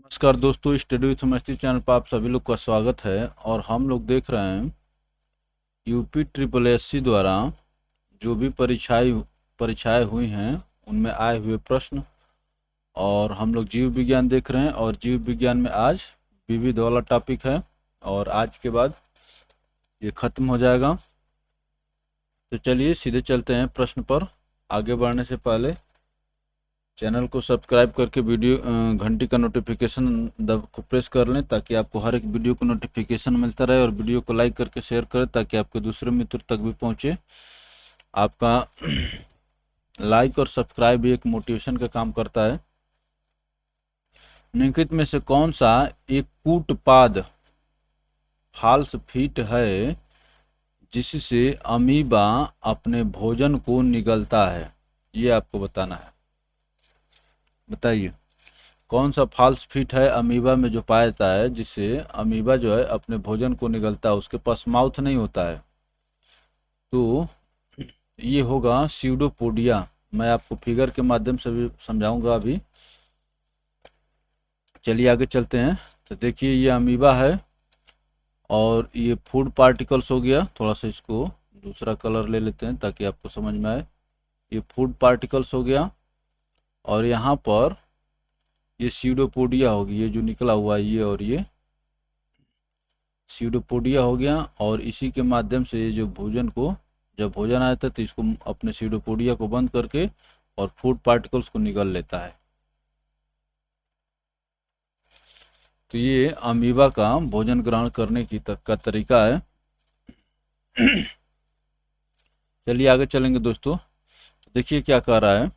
नमस्कार दोस्तों, study with मस्ती चैनल पर आप सभी लोग का स्वागत है। और हम लोग देख रहे हैं यूपी ट्रिपल एससी द्वारा जो भी परीक्षाएं हुई हैं उनमें आए हुए प्रश्न। और हम लोग जीव विज्ञान देख रहे हैं और जीव विज्ञान में आज विविध वाला टॉपिक है और आज के बाद ये ख़त्म हो जाएगा। तो चलिए सीधे चलते हैं प्रश्न पर। आगे बढ़ने से पहले चैनल को सब्सक्राइब करके वीडियो घंटी का नोटिफिकेशन दब को प्रेस कर लें ताकि आपको हर एक वीडियो को नोटिफिकेशन मिलता रहे, और वीडियो को लाइक करके शेयर करें ताकि आपके दूसरे मित्र तक भी पहुंचे। आपका लाइक और सब्सक्राइब भी एक मोटिवेशन का काम करता है। निम्नलिखित में से कौन सा एक कूटपाद फाल्स फीट है जिससे अमीबा अपने भोजन को निगलता है? ये आपको बताना है। बताइए कौन सा फॉल्स फिट है अमीबा में जो पाया जाता है जिससे अमीबा जो है अपने भोजन को निगलता है, उसके पास माउथ नहीं होता है। तो ये होगा स्यूडोपोडिया। मैं आपको फिगर के माध्यम से भी समझाऊंगा अभी। चलिए आगे चलते हैं। तो देखिए ये अमीबा है और ये फूड पार्टिकल्स हो गया। थोड़ा सा इसको दूसरा कलर ले लेते हैं ताकि आपको समझ में आए। ये फूड पार्टिकल्स हो गया और यहाँ पर ये स्यूडोपोडिया होगी, ये जो निकला हुआ है ये, और ये स्यूडोपोडिया हो गया। और इसी के माध्यम से ये जो भोजन को, जब भोजन आता है तो इसको अपने स्यूडोपोडिया को बंद करके और फूड पार्टिकल्स को निगल लेता है। तो ये अमीबा का भोजन ग्रहण करने की का तरीका है। चलिए आगे चलेंगे दोस्तों। देखिए क्या कह रहा है।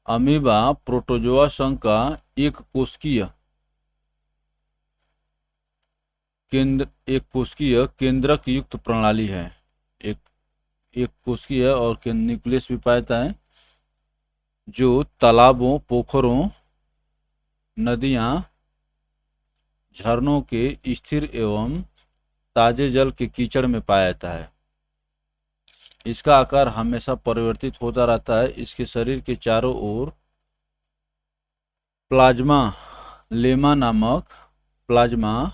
अमीबा प्रोटोजोआ संघ का एक कोशिकीय केंद्रक युक्त प्रणाली है। एक एक कोशिकीय और न्यूक्लियस भी पाया जाता है जो तालाबों, पोखरों, नदियां, झरनों के स्थिर एवं ताजे जल के कीचड़ में पाया जाता है। इसका आकार हमेशा परिवर्तित होता रहता है। इसके शरीर के चारों ओर प्लाज्मा प्लाज्मा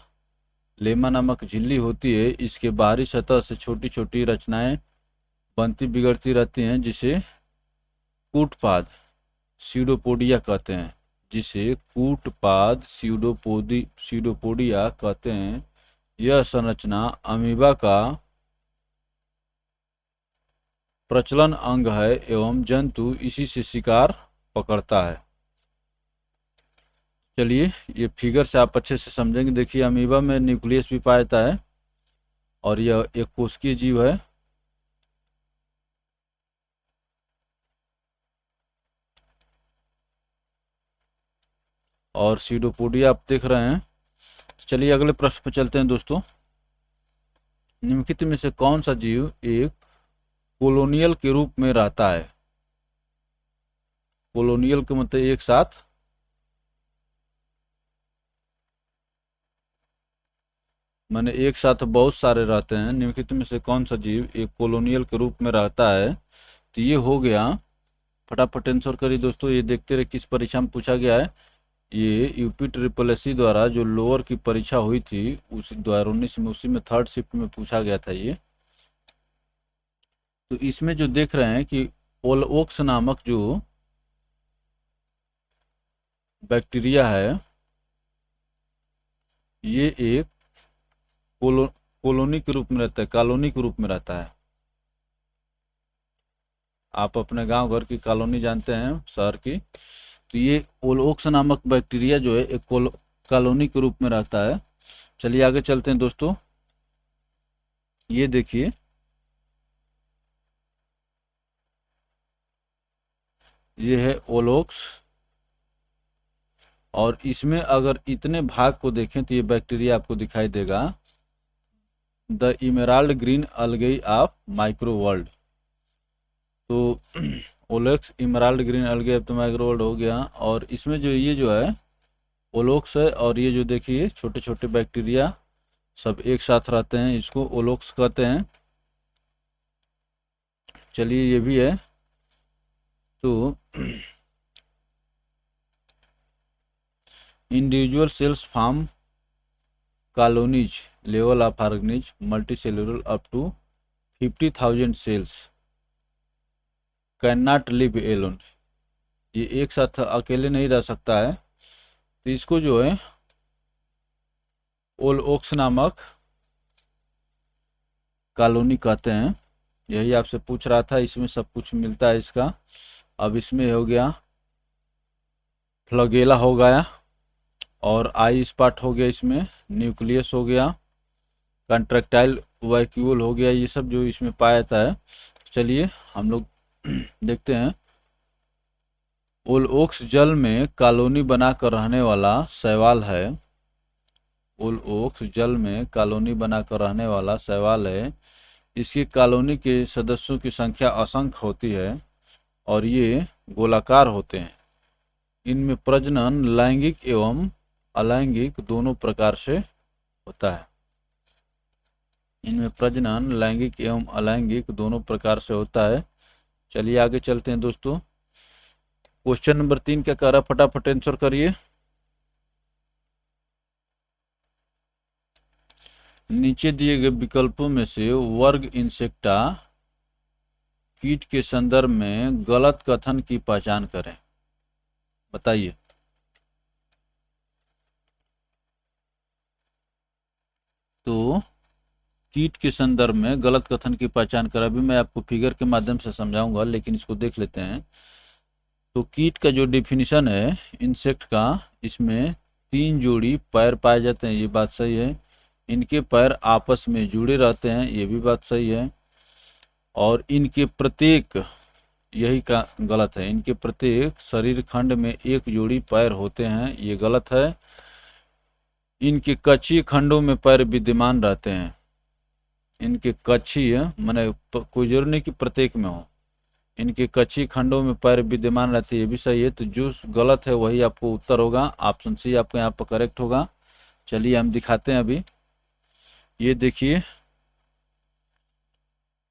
लेमा नामक झिल्ली होती है। इसके बाहरी सतह से छोटी छोटी रचनाएं बनती बिगड़ती रहती हैं जिसे कूटपाद स्यूडोपोडिया कहते हैं। स्यूडोपोडिया कहते हैं। यह संरचना अमीबा का प्रचलन अंग है एवं जंतु इसी से शिकार पकड़ता है। चलिए ये फिगर से आप अच्छे से समझेंगे। देखिए अमीबा में न्यूक्लियस भी पाया जाता है और यह एक कोशिकीय जीव है। और स्यूडोपोडिया आप देख रहे हैं। चलिए अगले प्रश्न पर चलते हैं दोस्तों। निम्नलिखित में से कौन सा जीव एक कोलोनियल के रूप में रहता है? कोलोनियल के मतलब एक साथ, माने एक साथ बहुत सारे रहते हैं। निम्नलिखित में से कौन सा जीव एक कोलोनियल के रूप में रहता है? तो ये हो गया, फटाफट आंसर करिए दोस्तों। ये देखते रहे किस परीक्षा में पूछा गया है। ये यूपी ट्रिपल एससी द्वारा जो लोअर की परीक्षा हुई थी उसी 2019 में, उसी में थर्ड शिफ्ट में पूछा गया था ये। तो इसमें जो देख रहे हैं कि ओलओक्स नामक जो बैक्टीरिया है ये एक कॉलोनी के रूप में रहता है, कॉलोनी के रूप में रहता है। आप अपने गांव घर की कॉलोनी जानते हैं, शहर की। तो ये ओलओक्स नामक बैक्टीरिया जो है एक कॉलोनी के रूप में रहता है। चलिए आगे चलते हैं दोस्तों। ये देखिए ये है ओलओक्स, और इसमें अगर इतने भाग को देखें तो ये बैक्टीरिया आपको दिखाई देगा, the emerald green algae of micro world. तो ओलक्स emerald green algae of the micro world हो गया। और इसमें जो ये जो है ओलोक्स है, और ये जो देखिए छोटे छोटे बैक्टीरिया सब एक साथ रहते हैं, इसको ओलोक्स कहते हैं। चलिए ये भी है। तो individual cells form colonies level of organism multicellular up to 50,000 cells can not live alone. ये एक साथ अकेले नहीं रह सकता है, तो इसको जो है ओल ओक्स नामक कॉलोनी कहते हैं। यही आपसे पूछ रहा था, इसमें सब कुछ मिलता है इसका। अब इसमें हो गया फ्लगेला हो गया, और आई स्पॉट हो गया, इसमें न्यूक्लियस हो गया, कंट्रैक्टाइल वैक्यूल हो गया, ये सब जो इसमें पाया जाता है। चलिए हम लोग देखते हैं। ओल ओक्स जल में कॉलोनी बनाकर रहने वाला शैवाल है। ओल ओक्स जल में कॉलोनी बनाकर रहने वाला शैवाल है। इसकी कॉलोनी के सदस्यों की संख्या असंख्य होती है और ये गोलाकार होते हैं। इनमें प्रजनन लैंगिक एवं अलैंगिक दोनों प्रकार से होता है। इनमें प्रजनन लैंगिक एवं अलैंगिक दोनों प्रकार से होता है। चलिए आगे चलते हैं दोस्तों। क्वेश्चन नंबर 3 क्या कह रहा है, फटाफट आंसर करिए। नीचे दिए गए विकल्पों में से वर्ग इंसेक्टा कीट के संदर्भ में गलत कथन की पहचान करें, बताइए। तो कीट के संदर्भ में गलत कथन की पहचान करें, अभी मैं आपको फिगर के माध्यम से समझाऊंगा, लेकिन इसको देख लेते हैं। तो कीट का जो डिफिनीशन है इंसेक्ट का, इसमें 3 जोड़ी पैर पाए जाते हैं, ये बात सही है। इनके पैर आपस में जुड़े रहते हैं, ये भी बात सही है। और इनके प्रत्येक, यही का गलत है, इनके प्रत्येक शरीर खंड में 1 जोड़ी पैर होते हैं, ये गलत है। इनके कक्षीय खंडों में पैर विद्यमान रहते हैं। इनके कक्षीय माने कोई जरूरी नहीं कि प्रत्येक में हो, इनके कक्षीय खंडों में पैर विद्यमान रहते हैं, ये भी सही है। तो जो गलत है वही आपको उत्तर होगा, ऑप्शन सी आपको यहाँ पर करेक्ट होगा। चलिए हम दिखाते हैं अभी। ये देखिए,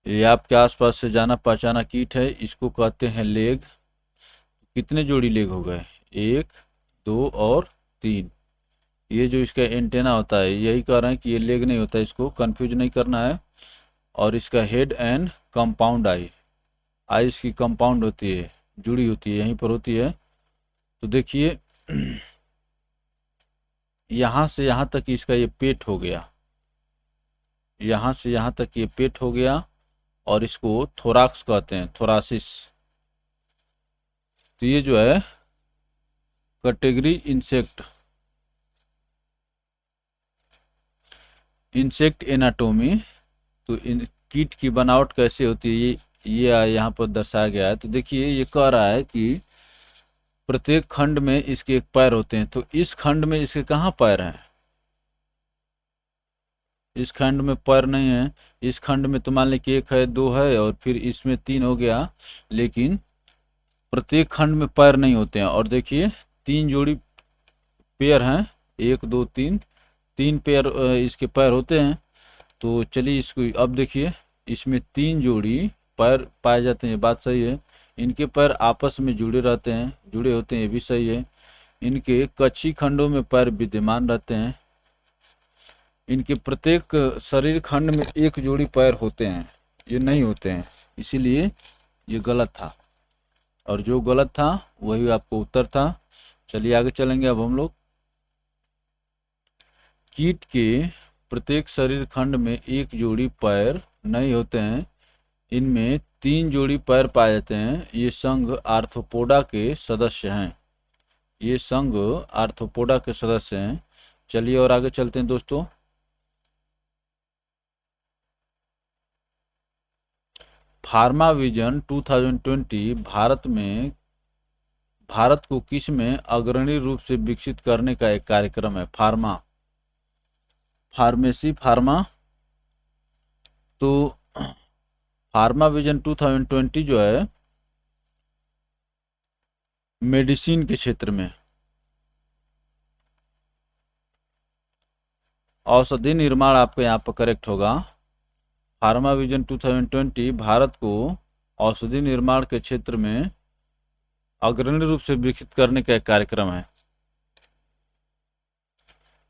ये आपके आसपास से जाना पहचाना कीट है, इसको कहते हैं लेग। कितने जोड़ी लेग हो गए, 1 2 और 3। ये जो इसका एंटेना होता है, यही कह रहे हैं कि ये लेग नहीं होता, इसको कंफ्यूज नहीं करना है। और इसका हेड एंड कंपाउंड आई, आई इसकी कंपाउंड होती है, जुड़ी होती है, यहीं पर होती है। तो देखिए यहाँ से यहाँ तक इसका ये पेट हो गया, यहाँ से यहाँ तक ये पेट हो गया, और इसको थोराक्स कहते हैं, थोरासिस। तो ये जो है कैटेगरी इंसेक्ट, इंसेक्ट एनाटोमी। तो इन कीट की बनावट कैसे होती है ये यहाँ पर दर्शाया गया है। तो देखिए ये कह रहा है कि प्रत्येक खंड में इसके 1 पैर होते हैं। तो इस खंड में इसके कहाँ पैर हैं, इस खंड में पैर नहीं है। इस खंड में तो मान लें कि 1 है 2 है और फिर इसमें 3 हो गया, लेकिन प्रत्येक खंड में पैर नहीं होते हैं। और देखिए 3 जोड़ी पैर हैं, 1 2 3, 3 पैर इसके पैर होते हैं। तो चलिए इसको अब देखिए, इसमें 3 जोड़ी पैर पाए जाते हैं, बात सही है। इनके पैर आपस में जुड़े रहते हैं, जुड़े होते हैं, ये भी सही है। इनके कक्षीय खंडों में पैर विद्यमान रहते हैं। इनके प्रत्येक शरीर खंड में 1 जोड़ी पैर होते हैं, ये नहीं होते हैं, इसीलिए ये गलत था। और जो गलत था वही आपको उत्तर था। चलिए आगे चलेंगे अब हम लोग। कीट के प्रत्येक शरीर खंड में 1 जोड़ी पैर नहीं होते हैं, इनमें 3 जोड़ी पैर पाए जाते हैं। ये संघ आर्थ्रोपोडा के सदस्य हैं, ये संघ आर्थ्रोपोडा के सदस्य हैं। चलिए और आगे चलते हैं दोस्तों। फार्मा विजन 2020 भारत को किस में अग्रणी रूप से विकसित करने का एक कार्यक्रम है। Pharmacy pharma. तो फार्मा विजन 2020 जो है मेडिसिन के क्षेत्र में औषधि निर्माण आपके यहाँ पर करेक्ट होगा। फार्मा विजन 2020 भारत को औषधि निर्माण के क्षेत्र में अग्रणी रूप से विकसित करने का एक कार्यक्रम है।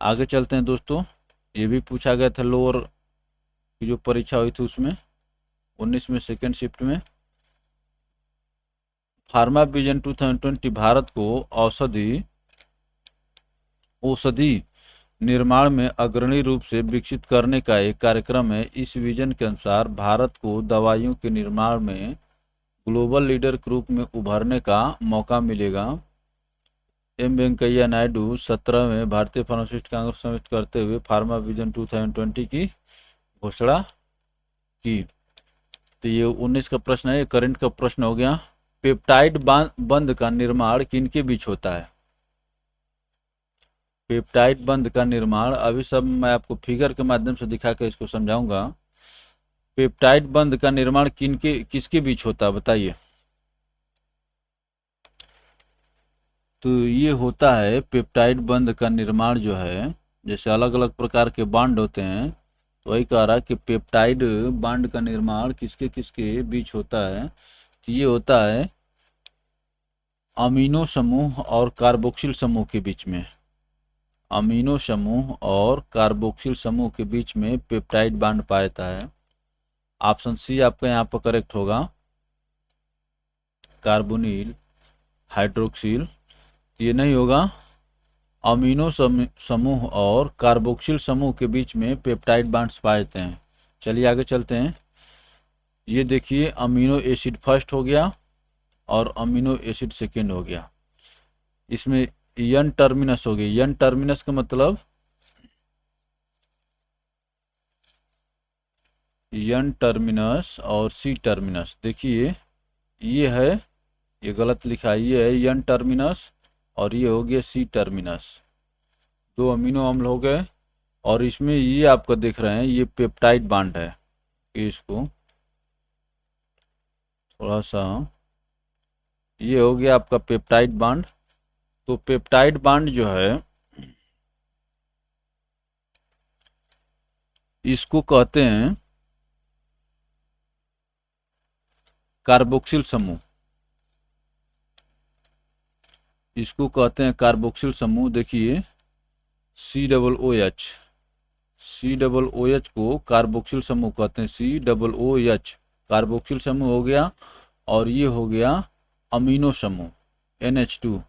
आगे चलते हैं दोस्तों। ये भी पूछा गया था लोअर की जो परीक्षा हुई थी उसमें 19 में सेकेंड शिफ्ट में। फार्मा विजन 2020 भारत को औषधि निर्माण में अग्रणी रूप से विकसित करने का एक कार्यक्रम है। इस विजन के अनुसार भारत को दवाइयों के निर्माण में ग्लोबल लीडर के रूप में उभरने का मौका मिलेगा। एम वेंकैया नायडू 17वें भारतीय फार्मास्यूटिकल कांग्रेस समिट करते हुए फार्मा विजन 2020 की घोषणा की। तो ये 19 का प्रश्न है। करंट का प्रश्न हो गया। पेप्टाइड बंध का निर्माण किनके बीच होता है? पेप्टाइड बंध का निर्माण, अभी सब मैं आपको फिगर के माध्यम से दिखा कर इसको समझाऊंगा। पेप्टाइड बंध का निर्माण किसके बीच होता है बताइए? तो ये होता है पेप्टाइड बंध का निर्माण जो है, जैसे अलग अलग प्रकार के बांड होते हैं, तो वही कह रहा है कि पेप्टाइड बांड का निर्माण किसके किसके बीच होता है। तो ये होता है अमीनो समूह और कार्बोक्सिल समूह के बीच में। अमीनो समूह और कार्बोक्सिल समूह के बीच में पेप्टाइड बांड पाया जाता है। ऑप्शन सी आपका यहाँ पर करेक्ट होगा, कार्बोनिल हाइड्रोक्सिल। ये नहीं होगा। अमीनो समूह और कार्बोक्सिल समूह के बीच में पेप्टाइड बांड्स पाए जाते हैं। चलिए आगे चलते हैं। ये देखिए अमीनो एसिड फर्स्ट हो गया और अमीनो एसिड सेकेंड हो गया। इसमें एन टर्मिनस हो गई। एन टर्मिनस का मतलब एन टर्मिनस और सी टर्मिनस। देखिए ये है, ये गलत लिखा है, ये है एन टर्मिनस और ये हो गया सी टर्मिनस। दो अमीनो अम्ल हो गए और इसमें ये आपका देख रहे हैं ये पेप्टाइड बांड है। इसको थोड़ा सा, ये हो गया आपका पेप्टाइड बांड। तो पेप्टाइड बांड जो है इसको कहते हैं कार्बोक्सिल समूह। इसको कहते हैं कार्बोक्सिल समूह। देखिए COOH, COOH को कार्बोक्सिल समूह कहते हैं। COOH कार्बोक्सिल समूह हो गया और ये हो गया अमीनो समूह NH2।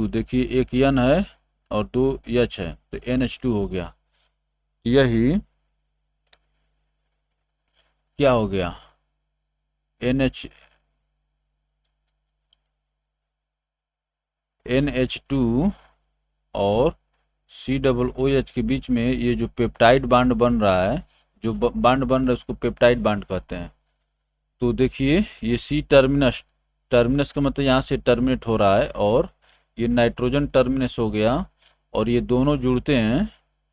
देखिए एक N है और दो H है तो NH2 हो गया। यही क्या हो गया NH2 और COOH के बीच में ये जो पेप्टाइड बांड बन रहा है, जो बांड बन रहा है उसको पेप्टाइड बांड कहते हैं। तो देखिए ये सी टर्मिनस, टर्मिनस का मतलब यहाँ से टर्मिनेट हो रहा है और ये नाइट्रोजन टर्मिनस हो गया और ये दोनों जुड़ते हैं,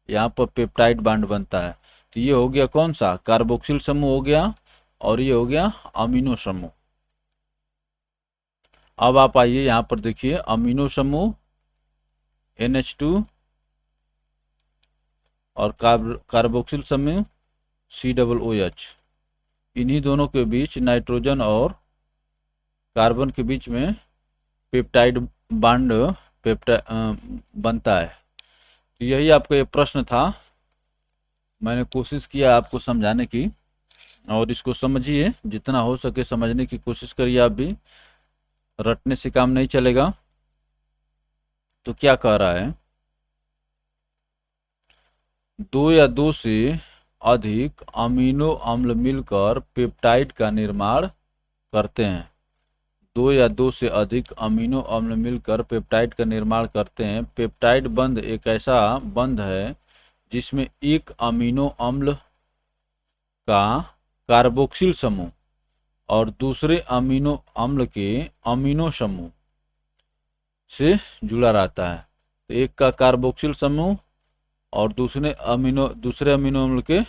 यहाँ पर पेप्टाइड बांड बनता है। तो ये हो गया कौन सा? कार्बोक्सिल समूह हो गया और ये हो गया अमीनो समूह। अब आप आइए यहाँ पर देखिए अमीनो समूह NH2 और कार्बोक्सिल समूह COOH, इन्हीं दोनों के बीच नाइट्रोजन और कार्बन के बीच में पेप्टाइड बांड बनता है। तो यही आपका ये प्रश्न था। मैंने कोशिश किया आपको समझाने की और इसको समझिए, जितना हो सके समझने की कोशिश करिए। आप भी रटने से काम नहीं चलेगा। तो क्या कह रहा है? दो या दो से अधिक अमीनो अम्ल मिलकर पेप्टाइड का निर्माण करते हैं। दो या दो से अधिक अमीनो अम्ल मिलकर पेप्टाइड का निर्माण करते हैं। पेप्टाइड बंध एक ऐसा बंध है जिसमें एक अमीनो अम्ल का कार्बोक्सिल समूह और दूसरे अमीनो अम्ल के अमीनो समूह से जुड़ा रहता है। तो एक का कार्बोक्सिल समूह और दूसरे अमीनो अम्ल के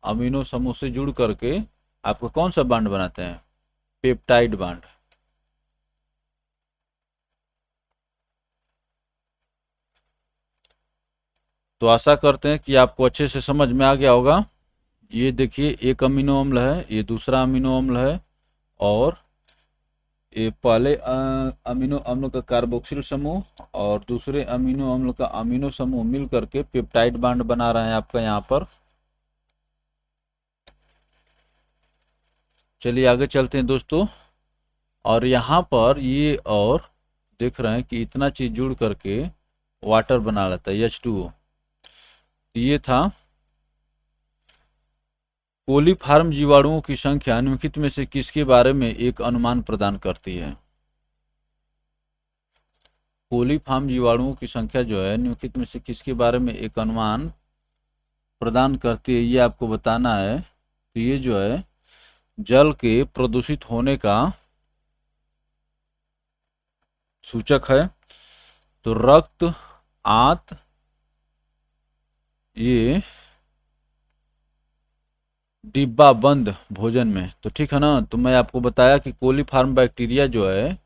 अमीनो समूह से जुड़ करके आपको कौन सा बांड बनाते हैं? Peptide bond. तो आशा करते हैं कि आपको अच्छे से समझ में आ गया होगा। ये देखिए एक अमीनो अम्ल है, ये दूसरा अमीनो अम्ल है और ये पहले अमीनो अम्ल का कार्बोक्सिल समूह और दूसरे अमीनो अम्ल का अमीनो समूह मिल करके पेप्टाइड बांड बना रहे हैं आपका यहाँ पर। चलिए आगे चलते हैं दोस्तों। और यहाँ पर ये और देख रहे हैं कि इतना चीज जुड़ करके वाटर बना लेता है H2O। ये था कोलीफॉर्म जीवाणुओं की संख्या निम्नलिखित में से किसके बारे में एक अनुमान प्रदान करती है। कोलीफॉर्म जीवाणुओं की संख्या जो है निम्नलिखित में से किसके बारे में एक अनुमान प्रदान करती है, ये आपको बताना है। तो ये जो है जल के प्रदूषित होने का सूचक है। तो रक्त, आंत, ये डिब्बा बंद भोजन में, तो ठीक है ना। तो मैं आपको बताया कि कोलीफॉर्म बैक्टीरिया जो है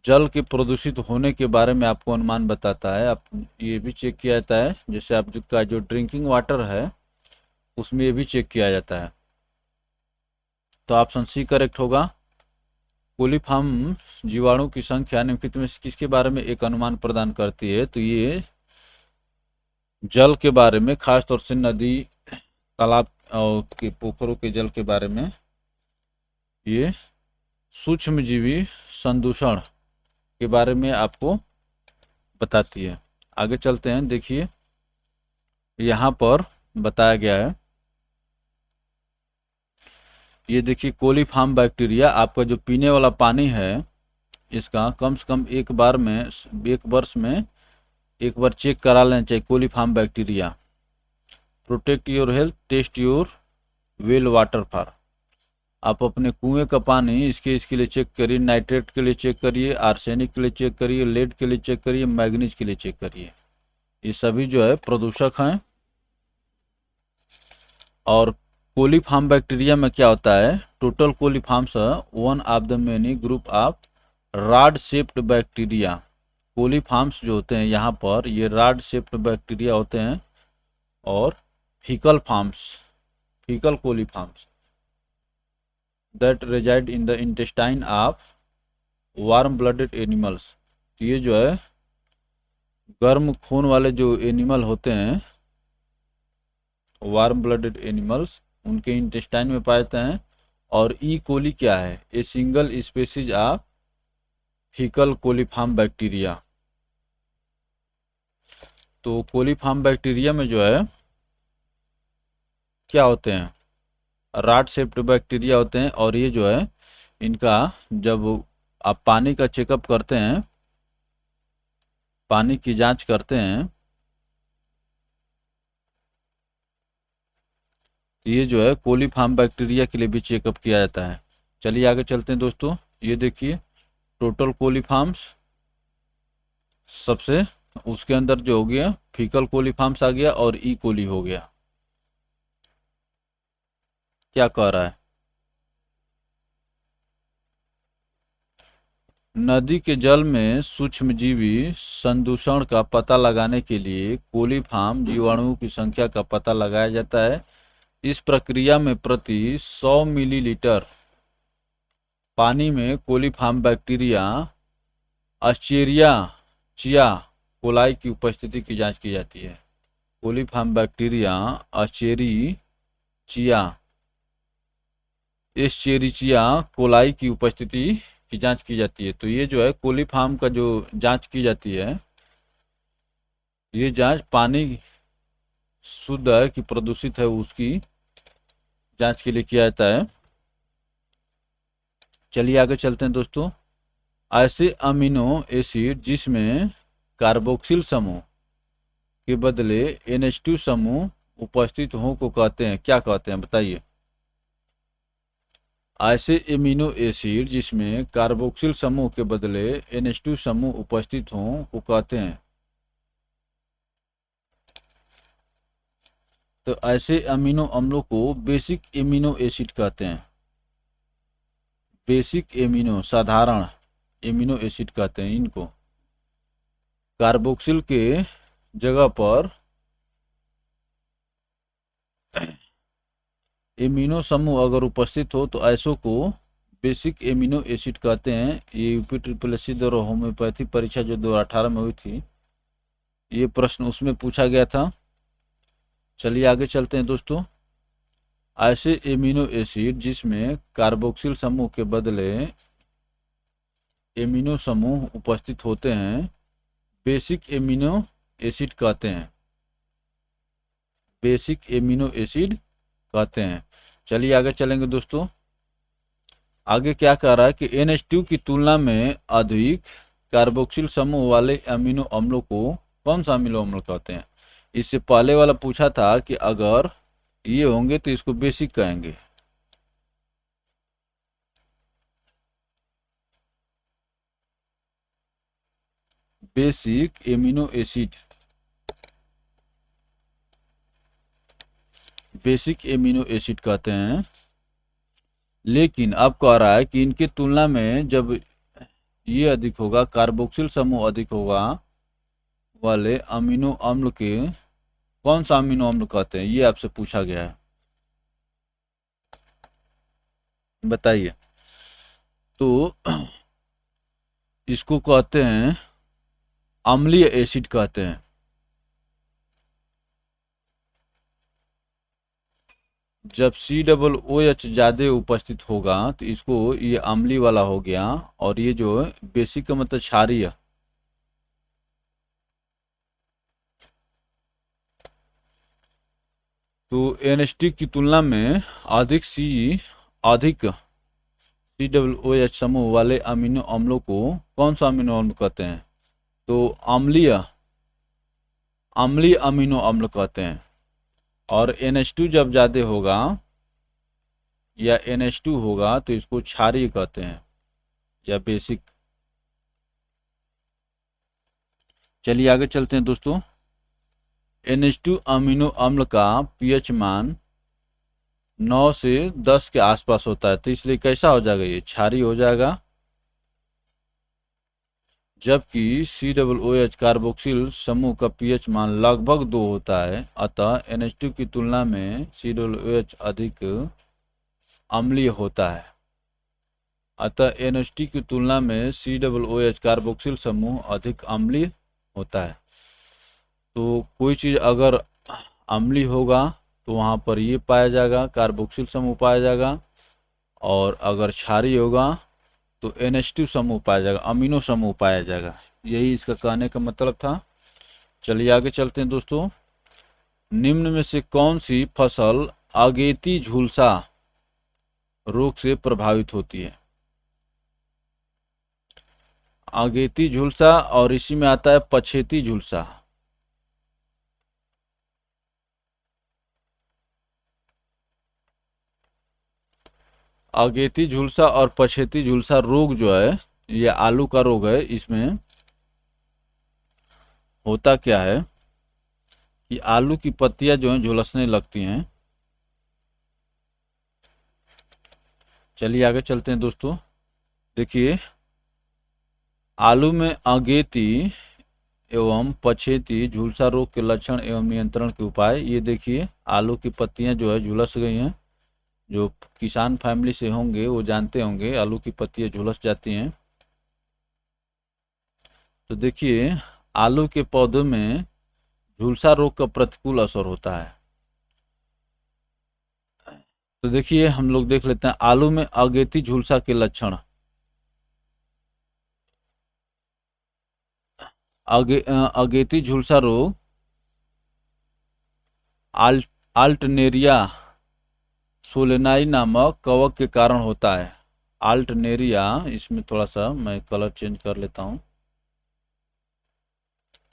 जल के प्रदूषित होने के बारे में आपको अनुमान बताता है। आप ये भी चेक किया जाता है, जैसे आपका जो ड्रिंकिंग वाटर है उसमें ये भी चेक किया जाता है। तो ऑप्शन सी करेक्ट होगा। कोलीफॉर्म जीवाणु की संख्या निम्नलिखित में से किसके बारे में एक अनुमान प्रदान करती है। तो ये जल के बारे में, खासतौर से नदी, तालाब और के पोखरों के जल के बारे में ये सूक्ष्मजीवी संदूषण के बारे में आपको बताती है। आगे चलते हैं। देखिए यहाँ पर बताया गया है, ये देखिए कोलीफॉर्म बैक्टीरिया आपका जो पीने वाला पानी है इसका कम से कम एक वर्ष में एक बार चेक करा लेना चाहिए। Coliform bacteria protect your health, test your well water for. आप अपने कुएं का पानी इसके लिए चेक करिए, नाइट्रेट के लिए चेक करिए, आर्सेनिक के लिए चेक करिए, लेड के लिए चेक करिए, मैग्नीज के लिए चेक करिए। ये सभी जो है प्रदूषक हैं। और कोलीफॉर्म बैक्टीरिया में क्या होता है, total coliforms one of the many group of rod shaped bacteria. Coliforms जो होते हैं यहाँ पर ये रॉड शेप्ड बैक्टीरिया होते हैं। और faecal coliforms that reside in the intestine of warm blooded animals. ये जो है गर्म खून वाले जो एनिमल होते हैं, वार्म ब्लडेड एनिमल्स, उनके इंटेस्टाइन में पाए जाते हैं। और ई कोली क्या है, a single species of faecal coliform bacteria. तो कोलीफॉर्म बैक्टीरिया में जो है क्या होते हैं, रॉड शेप्ड बैक्टीरिया होते हैं। और ये जो है इनका जब आप पानी का चेकअप करते हैं, पानी की जांच करते हैं, तो ये जो है कोलीफॉर्म बैक्टीरिया के लिए भी चेकअप किया जाता है। चलिए आगे चलते हैं दोस्तों। ये देखिए टोटल कोलीफॉर्म्स सबसे, उसके अंदर जो हो गया फीकल कोलीफॉर्म्स आ गया और ई कोली हो गया। क्या कह रहा है, नदी के जल में सूक्ष्मजीवी संदूषण का पता लगाने के लिए कोलीफॉर्म जीवाणुओं की संख्या का पता लगाया जाता है। इस प्रक्रिया में प्रति 100 मिलीलीटर पानी में कोलीफॉर्म बैक्टीरिया एस्चेरिचिया कोलाई की उपस्थिति की जांच की जाती है। कोलीफॉर्म बैक्टीरिया एस्चेरिचिया कोलाई की उपस्थिति की जांच की जाती है। तो ये जो है कोलीफॉर्म का जो जांच की जाती है, ये जांच पानी शुद्ध है कि प्रदूषित है उसकी जांच के लिए किया जाता है। चलिए आगे चलते हैं दोस्तों। ऐसे अमीनो एसिड जिसमें कार्बोक्सिल समूह के बदले NH2 समूह उपस्थित हो को कहते हैं, क्या कहते हैं बताइए। ऐसे एमिनो एसिड जिसमें कार्बोक्सिल समूह के बदले NH2 समूह उपस्थित हों को कहते हैं। तो ऐसे अमीनो अम्लों को बेसिक एमिनो एसिड कहते हैं। बेसिक एमिनो, साधारण एमिनो एसिड कहते हैं इनको। कार्बोक्सिल के जगह पर एमिनो समूह अगर उपस्थित हो तो ऐसों को बेसिक एमिनो एसिड कहते हैं। ये यूपी ट्रिपल एस सी द्वारा होम्योपैथी परीक्षा जो 2018 में हुई थी, ये प्रश्न उसमें पूछा गया था। चलिए आगे चलते हैं दोस्तों। ऐसे एमिनो एसिड जिसमें कार्बोक्सिल समूह के बदले एमिनो समूह उपस्थित होते हैं, बेसिक एमिनो एसिड कहते हैं। बेसिक एमिनो एसिड कहते हैं। चलिए आगे चलेंगे दोस्तों। आगे क्या कह रहा है कि NH2 की तुलना में अधिक कार्बोक्सिल समूह वाले अमीनो अम्लों को कौन सा अमीनो अम्ल कहते हैं। इससे पहले वाला पूछा था कि अगर ये होंगे तो इसको बेसिक कहेंगे। Basic amino acid, basic amino acid कहते हैं। लेकिन अब कह रहा है कि इनकी तुलना में जब ये अधिक होगा, कार्बोक्सिल समूह अधिक होगा वाले अमीनो अम्ल के कौन सा अमीनो अम्ल कहते हैं, ये आपसे पूछा गया है, बताइए। तो इसको कहते हैं अम्लीय एसिड कहते हैं। जब COOH ज़्यादा उपस्थित होगा तो इसको ये अम्ली वाला हो गया, और ये जो बेसिक का मतलब क्षारीय, तो NH2 की तुलना में अधिक COOH समूह वाले अमीनो अम्लों को कौन सा अमीनो अम्ल कहते हैं, तो अम्लीय अमीनो अम्ल कहते हैं। और NH2 जब ज़्यादा होगा या NH2 होगा तो इसको क्षारीय कहते हैं या बेसिक। चलिए आगे चलते हैं दोस्तों। NH2 अमीनो अम्ल का pH मान 9 से 10 के आसपास होता है, तो इसलिए कैसा हो जाएगा, ये क्षारीय हो जाएगा। जबकि COOH कार्बोक्सिल समूह का pH मान लगभग 2 होता है, अतः NH2 की तुलना में COOH अधिक अम्लीय होता है। अतः NH2 की तुलना में COOH कार्बोक्सिल समूह अधिक अम्लीय होता है। तो कोई चीज़ अगर अम्लीय होगा तो वहाँ पर ये पाया जाएगा, कार्बोक्सिल समूह पाया जाएगा, और अगर क्षारीय होगा तो NH2 समूह पाया जाएगा, अमीनो समूह पाया जाएगा। यही इसका कहने का मतलब था। चलिए आगे चलते हैं दोस्तों। निम्न में से कौन सी फसल अगेती झुलसा रोग से प्रभावित होती है। अगेती झुलसा, और इसी में आता है पछेती झुलसा। अगेती झुलसा और पछेती झुलसा रोग जो है, ये आलू का रोग है। इसमें होता क्या है कि आलू की पत्तियां जो हैं झुलसने लगती हैं। चलिए आगे चलते हैं दोस्तों। देखिए, आलू में अगेती एवं पछेती झुलसा रोग के लक्षण एवं नियंत्रण के उपाय। ये देखिए, आलू की पत्तियां जो है झुलस गई हैं। जो किसान फैमिली से होंगे वो जानते होंगे, आलू की पत्तियां झुलस जाती हैं। तो देखिए, आलू के पौधों में झुलसा रोग का प्रतिकूल असर होता है। तो देखिए, हम लोग देख लेते हैं आलू में अगेती झुलसा के लक्षण। अगेती झुलसा रोग आल्टनेरिया सोलेनाई नामक कवक के कारण होता है। आल्टनेरिया, इसमें थोड़ा सा मैं कलर चेंज कर लेता हूँ।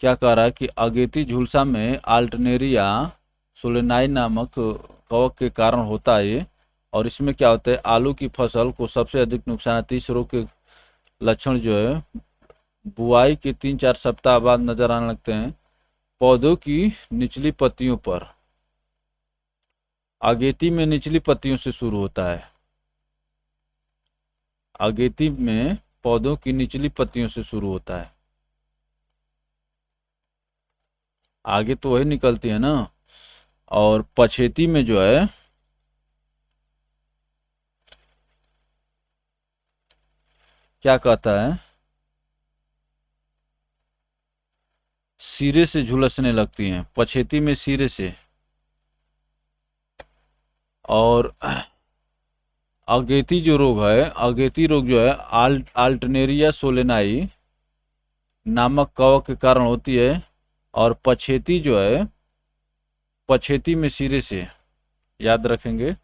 क्या कह रहा है कि अगेती झुलसा में आल्टनेरिया सोलेनाई नामक कवक के कारण होता है ये। और इसमें क्या होता है, आलू की फसल को सबसे अधिक नुकसान है। इस रोग के लक्षण जो है बुआई के 3-4 सप्ताह बाद नजर आने लगते हैं। पौधों की निचली पत्तियों पर, अगेती में निचली पत्तियों से शुरू होता है। अगेती में पौधों की निचली पत्तियों से शुरू होता है, आगे तो वही निकलती है ना। और पछेती में जो है क्या कहता है, सिरे से झुलसने लगती हैं, पछेती में सिरे से। और अगेती जो रोग है, अगेती रोग जो है आल्टरनेरिया सोलेनाई नामक कवक के कारण होती है। और पछेती जो है, पछेती में सिरे से, याद रखेंगे।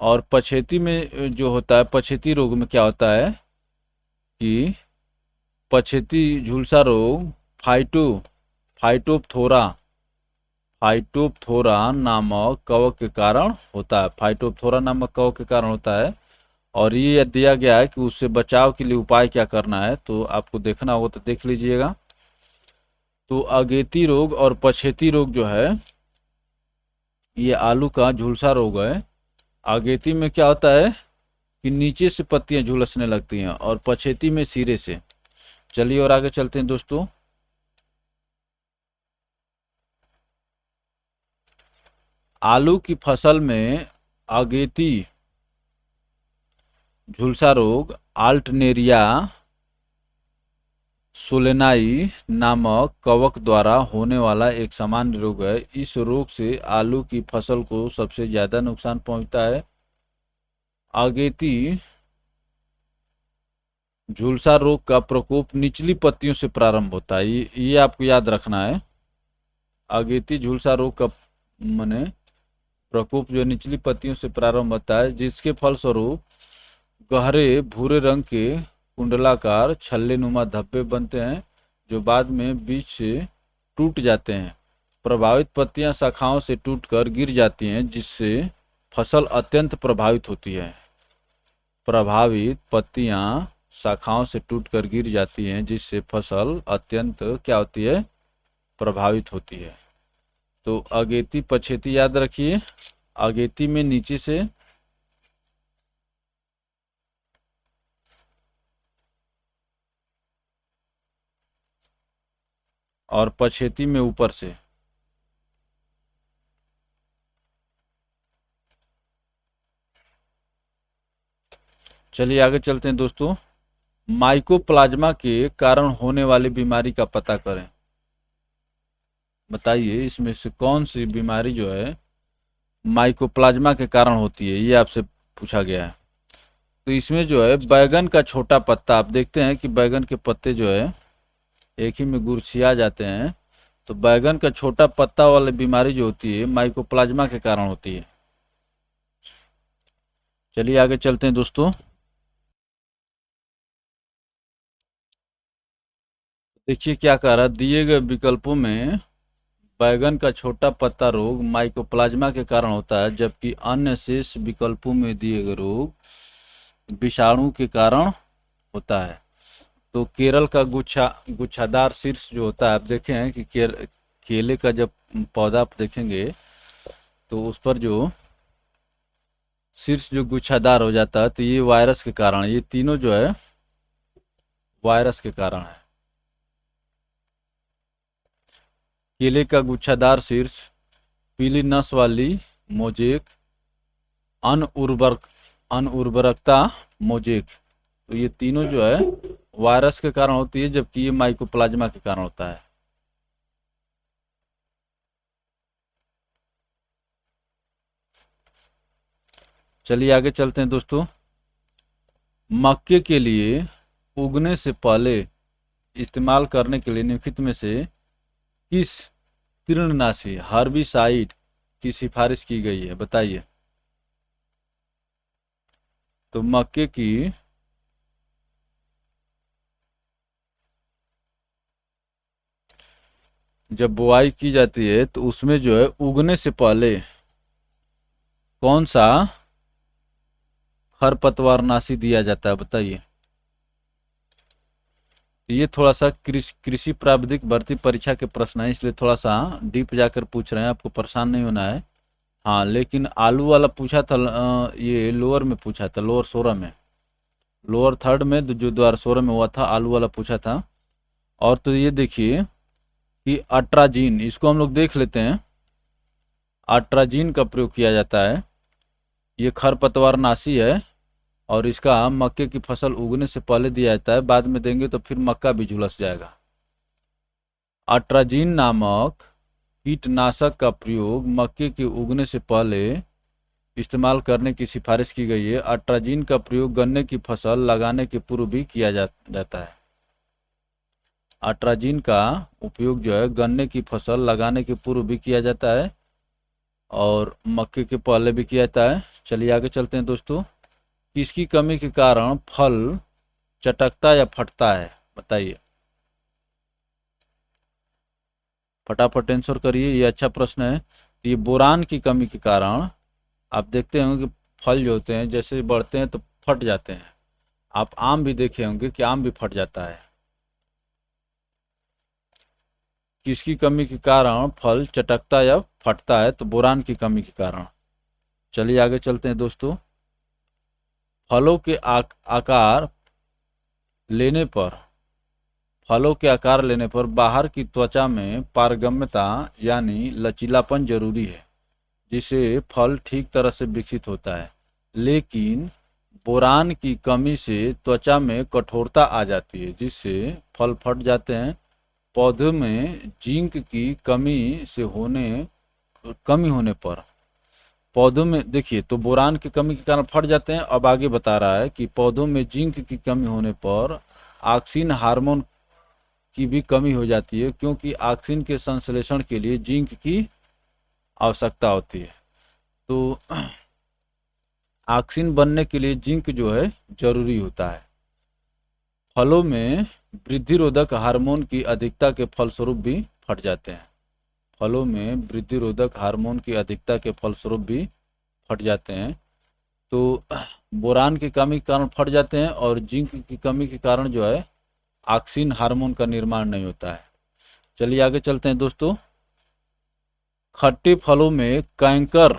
और पछेती में जो होता है, पछेती रोग में क्या होता है कि पछेती झुलसा रोग फाइटोप्थोरा फाइटोप्थोरा नामक कवक के कारण होता है। फाइटोप्थोरा नामक कवक के कारण होता है। और ये दिया गया है कि उससे बचाव के लिए उपाय क्या करना है, तो आपको देखना होगा तो देख लीजिएगा। तो अगेती रोग और पछेती रोग जो है, ये आलू का झुलसा रोग है। अगेती में क्या होता है कि नीचे से पत्तियां झुलसने लगती हैं, और पछेती में सिरे से। चलिए और आगे चलते हैं दोस्तों। आलू की फसल में अगेती झुलसा रोग आल्टरनेरिया सोलेनाई नामक कवक द्वारा होने वाला एक सामान्य रोग है। इस रोग से आलू की फसल को सबसे ज्यादा नुकसान पहुंचता है। अगेती झुलसा रोग का प्रकोप निचली पत्तियों से प्रारंभ होता है, ये आपको याद रखना है। अगेती झुलसा रोग का माने प्रकोप जो निचली पत्तियों से प्रारंभ होता है, जिसके फलस्वरूप गहरे भूरे रंग के कुंडलाकार छल्ले नुमा धब्बे बनते हैं, जो बाद में बीच से टूट जाते हैं। प्रभावित पत्तियां शाखाओं से टूटकर गिर जाती हैं, जिससे फसल अत्यंत प्रभावित होती है। प्रभावित पत्तियां शाखाओं से टूटकर गिर जाती हैं, जिससे फसल अत्यंत क्या होती है, प्रभावित होती है। तो अगेती पछेती याद रखिए। अगेती में नीचे से, और पछेती में ऊपर से। चलिए आगे चलते हैं दोस्तों। माइकोप्लाज्मा के कारण होने वाली बीमारी का पता करें। बताइए इसमें से कौन सी बीमारी जो है माइकोप्लाज्मा के कारण होती है, ये आपसे पूछा गया है। तो इसमें जो है बैगन का छोटा पत्ता, आप देखते हैं कि बैगन के पत्ते जो है एक ही में गुरछिया जाते हैं। तो बैगन का छोटा पत्ता वाली बीमारी जो होती है माइकोप्लाज्मा के कारण होती है। चलिए आगे चलते हैं दोस्तों। देखिए क्या कह रहा है, दिए गए विकल्पों में बैगन का छोटा पत्ता रोग माइकोप्लाज्मा के कारण होता है, जबकि अन्य शेष विकल्पों में दिए गए रोग विषाणु के कारण होता है। तो केरल का गुच्छादार शीर्ष जो होता है, आप देखे हैं कि केले का जब पौधा आप देखेंगे तो उस पर जो शीर्ष जो गुच्छादार हो जाता है, तो ये वायरस के कारण, ये तीनों जो है वायरस के कारण है। केले का गुच्छादार शीर्ष, पीली नस वाली मोजेक, अनउर्वरकता मोजेक, तो ये तीनों जो है वायरस के कारण होती है, जबकि ये माइकोप्लाज्मा के कारण होता है। चलिए आगे चलते हैं दोस्तों। मक्के के लिए उगने से पहले इस्तेमाल करने के लिए निम्नलिखित में से किस तीर्णनाशी हर्बिसाइड की सिफारिश की गई है, बताइए। तो मक्के की जब बुआई की जाती है तो उसमें जो है उगने से पहले कौन सा खरपतवारनाशी दिया जाता है, बताइए। तो ये थोड़ा सा कृषि प्राविधिक भर्ती परीक्षा के प्रश्न है, इसलिए थोड़ा सा डीप जाकर पूछ रहे हैं, आपको परेशान नहीं होना है। हाँ, लेकिन आलू वाला पूछा था, ये लोअर में पूछा था, लोअर 16 में, लोअर थर्ड में जो द्वारा 16 में हुआ था, आलू वाला पूछा था। और तो ये देखिए कि अट्राजीन, इसको हम लोग देख लेते हैं। अट्राजीन का प्रयोग किया जाता है, ये खरपतवारनाशी है। और इसका मक्के की फसल उगने से पहले दिया जाता है, बाद में देंगे तो फिर मक्का भी झुलस जाएगा। अट्राजीन नामक कीटनाशक का प्रयोग मक्के के उगने से पहले इस्तेमाल करने की सिफारिश की गई है। अट्राजीन का प्रयोग गन्ने की फसल लगाने के पूर्व भी किया जाता है। अट्राजीन का उपयोग जो है गन्ने की फसल लगाने के पूर्व भी किया जाता है और मक्के के पहले भी किया जाता है। चलिए आगे चलते हैं दोस्तों। किसकी कमी के कारण फल चटकता या फटता है, बताइए। फटाफट आंसर करिए, ये अच्छा प्रश्न है। तो ये बोरान की कमी के कारण आप देखते होंगे कि फल जो होते हैं जैसे बढ़ते हैं तो फट जाते हैं। आप आम भी देखे होंगे कि आम भी फट जाता है। किसकी कमी के कारण फल चटकता या फटता है, तो बोरान की कमी के कारण। चलिए आगे चलते हैं दोस्तों। फलों के आकार लेने पर फलों के आकार लेने पर बाहर की त्वचा में पारगम्यता यानी लचीलापन जरूरी है, जिससे फल ठीक तरह से विकसित होता है। लेकिन बोरान की कमी से त्वचा में कठोरता आ जाती है, जिससे फल फट जाते हैं। पौधों में जिंक की कमी होने पर पौधों में देखिए, तो बोरान की कमी के कारण फट जाते हैं। अब आगे बता रहा है कि पौधों में जिंक की कमी होने पर ऑक्सिन हार्मोन की भी कमी हो जाती है, क्योंकि ऑक्सिन के संश्लेषण के लिए जिंक की आवश्यकता होती है। तो ऑक्सिन बनने के लिए जिंक जो है जरूरी होता है। फलों में वृद्धिरोधक हार्मोन की अधिकता के फलस्वरूप भी फट जाते हैं। फलों में वृद्धिरोधक हार्मोन की अधिकता के फलस्वरूप भी फट जाते हैं। तो बोरान की कमी के कारण फट जाते हैं और जिंक की कमी के कारण जो है ऑक्सिन हार्मोन का निर्माण नहीं होता है। चलिए आगे चलते हैं दोस्तों। खट्टे फलों में कैंकर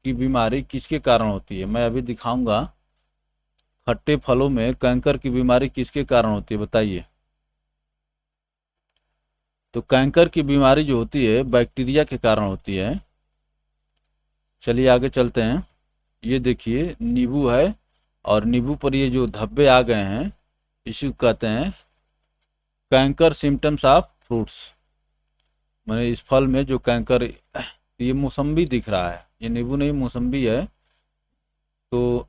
की बीमारी किसके कारण होती है, मैं अभी दिखाऊंगा। खट्टे फलों में कैंकर की बीमारी किसके कारण होती है, बताइए। तो कैंकर की बीमारी जो होती है बैक्टीरिया के कारण होती है। चलिए आगे चलते हैं। ये देखिए नींबू है और नींबू पर ये जो धब्बे आ गए हैं इसी को कहते हैं कैंकर सिम्टम्स ऑफ फ्रूट्स। मैंने इस फल में जो कैंकर, ये मौसम्बी दिख रहा है, ये नींबू नहीं मौसम्बी है। तो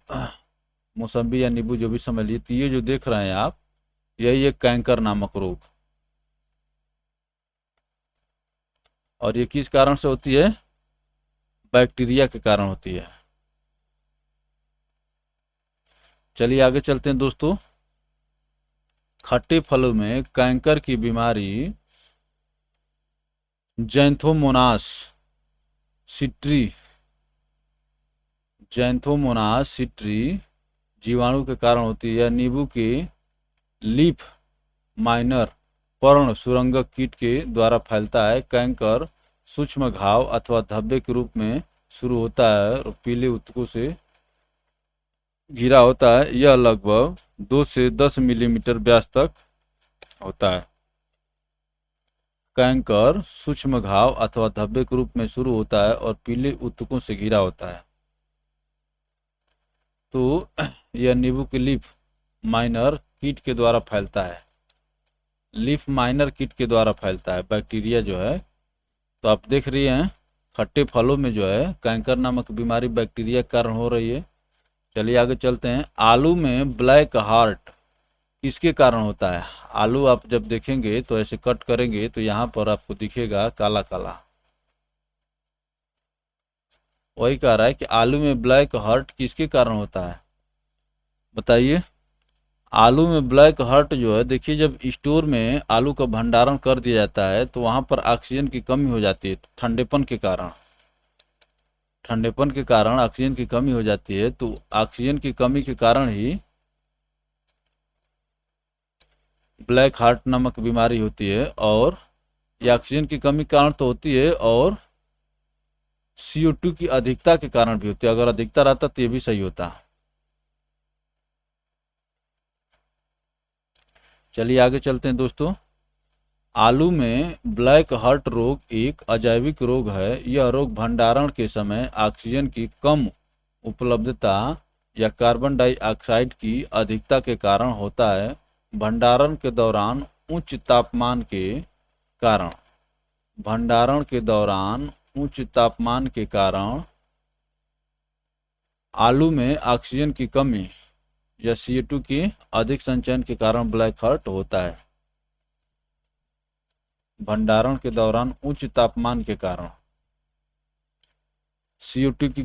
मौसम्बी या नींबू जो भी समझ लीजिए, तो ये जो देख रहे हैं आप, यही एक कैंकर नामक रोग। और ये किस कारण से होती है, बैक्टीरिया के कारण होती है। चलिए आगे चलते हैं दोस्तों। खट्टे फलों में कैंकर की बीमारी जैंथोमोनास सिट्री जीवाणु के कारण होती है। नींबू के लीफ माइनर पर्ण सुरंगक कीट के द्वारा फैलता है। कैंकर सूक्ष्म घाव अथवा धब्बे के रूप में शुरू होता है और पीले ऊतकों से घिरा होता है। यह लगभग 2 से 10 मिलीमीटर व्यास तक होता है। कैंकर सूक्ष्म घाव अथवा धब्बे के रूप में शुरू होता है और पीले ऊतकों से घिरा होता है। तो यह नींबू के लीफ माइनर कीट के द्वारा फैलता है। लीफ माइनर कीट के द्वारा फैलता है बैक्टीरिया जो है। तो आप देख रही हैं खट्टे फलों में जो है कैंकर नामक बीमारी बैक्टीरिया के कारण हो रही है। चलिए आगे चलते हैं। आलू में ब्लैक हार्ट किसके कारण होता है। आलू आप जब देखेंगे तो ऐसे कट करेंगे तो यहाँ पर आपको दिखेगा काला काला। वही कह रहा है कि आलू में ब्लैक हार्ट किसके कारण होता है, बताइए। आलू में ब्लैक हार्ट जो है, देखिए जब स्टोर में आलू का भंडारण कर दिया जाता है तो वहाँ पर ऑक्सीजन की कमी हो जाती है। ठंडेपन के कारण ऑक्सीजन की कमी हो जाती है। तो ऑक्सीजन की कमी के कारण ही ब्लैक हार्ट नामक बीमारी होती है। और ये ऑक्सीजन की कमी के कारण तो होती है और CO2 की अधिकता के कारण भी होती है। अगर अधिकता रहता तो ये भी सही होता। चलिए आगे चलते हैं दोस्तों। आलू में ब्लैक हार्ट रोग एक अजैविक रोग है। यह रोग भंडारण के समय ऑक्सीजन की कम उपलब्धता या कार्बन डाइऑक्साइड की अधिकता के कारण होता है। भंडारण के दौरान उच्च तापमान के कारण, भंडारण के दौरान उच्च तापमान के कारण आलू में ऑक्सीजन की कमी या CO2 की अधिक संचयन के कारण ब्लैक हार्ट होता है। भंडारण के दौरान उच्च तापमान के कारण CO2 की